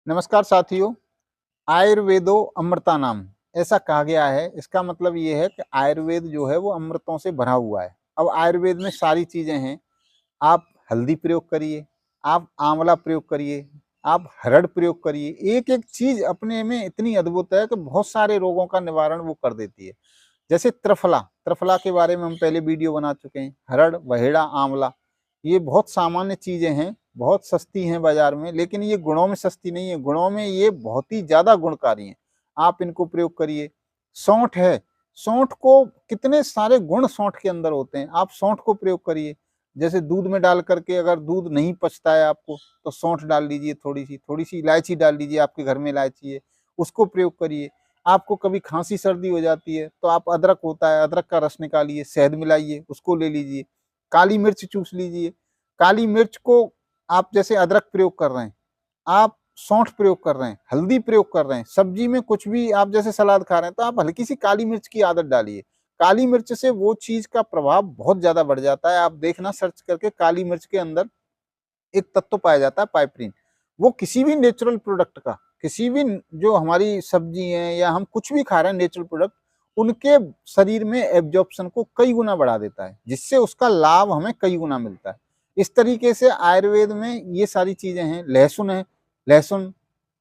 नमस्कार साथियों। आयुर्वेदो अमृता नाम ऐसा कहा गया है। इसका मतलब ये है कि आयुर्वेद जो है वो अमृतों से भरा हुआ है। अब आयुर्वेद में सारी चीजें हैं। आप हल्दी प्रयोग करिए, आप आंवला प्रयोग करिए, आप हरड़ प्रयोग करिए। एक एक चीज अपने में इतनी अद्भुत है कि बहुत सारे रोगों का निवारण वो कर देती है। जैसे त्रिफला, त्रिफला के बारे में हम पहले वीडियो बना चुके हैं। हरड़, वहेड़ा, आंवला, ये बहुत सामान्य चीजें हैं, बहुत सस्ती हैं बाजार में, लेकिन ये गुणों में सस्ती नहीं है, गुणों में ये बहुत ही ज्यादा गुणकारी हैं। आप इनको प्रयोग करिए। सौंठ है, सौंठ को कितने सारे गुण सौंठ के अंदर होते हैं, आप सौंठ को प्रयोग करिए। जैसे दूध में डाल करके, अगर दूध नहीं पचता है आपको तो सौंठ डाल लीजिए, थोड़ी सी इलायची डाल लीजिए, आपके घर में इलायची है उसको प्रयोग करिए। आपको कभी खांसी सर्दी हो जाती है तो आप अदरक होता है, अदरक का रस निकालिए, शहद मिलाइए, उसको ले लीजिए। काली मिर्च चूस लीजिए। काली मिर्च को आप जैसे अदरक प्रयोग कर रहे हैं, आप सौंठ प्रयोग कर रहे हैं, हल्दी प्रयोग कर रहे हैं, सब्जी में कुछ भी आप जैसे सलाद खा रहे हैं तो आप हल्की सी काली मिर्च की आदत डालिए। काली मिर्च से वो चीज का प्रभाव बहुत ज्यादा बढ़ जाता है। आप देखना सर्च करके, काली मिर्च के अंदर एक तत्व पाया जाता है पाइपरीन। वो किसी भी नेचुरल प्रोडक्ट का, किसी भी जो हमारी सब्जी है या हम कुछ भी खा रहे हैं नेचुरल प्रोडक्ट, उनके शरीर में एब्जॉर्प्शन को कई गुना बढ़ा देता है, जिससे उसका लाभ हमें कई गुना मिलता है। इस तरीके से आयुर्वेद में ये सारी चीजें हैं। लहसुन है, लहसुन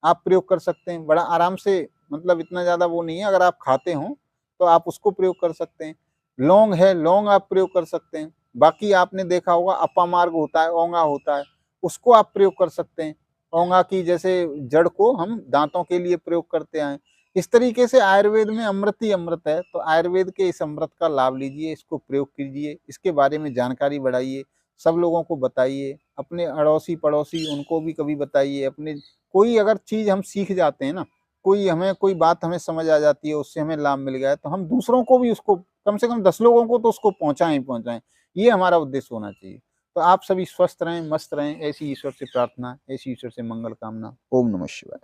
आप प्रयोग कर सकते हैं बड़ा आराम से, मतलब इतना ज्यादा वो नहीं है। अगर आप खाते हो तो आप उसको प्रयोग कर सकते हैं। लौंग है, लौंग आप प्रयोग कर सकते हैं। बाकी आपने देखा होगा अपामार्ग होता है, औंगा होता है, उसको आप प्रयोग कर सकते हैं। औंगा की जैसे जड़ को हम दांतों के लिए प्रयोग करते हैं। इस तरीके से आयुर्वेद में अमृत ही अमृत है। तो आयुर्वेद के इस अमृत का लाभ लीजिए, इसको प्रयोग कीजिए, इसके बारे में जानकारी बढ़ाइए, सब लोगों को बताइए, अपने अड़ोसी पड़ोसी उनको भी कभी बताइए। अपने कोई अगर चीज हम सीख जाते हैं ना, कोई बात हमें समझ आ जाती है, उससे हमें लाभ मिल गया है, तो हम दूसरों को भी उसको, कम से कम 10 लोगों को तो उसको पहुंचाएं ही पहुंचाएं। ये हमारा उद्देश्य होना चाहिए। तो आप सभी स्वस्थ रहें, मस्त रहें, ऐसी ईश्वर से प्रार्थना, ऐसी ईश्वर से मंगल कामना। ओम नमः शिवाय।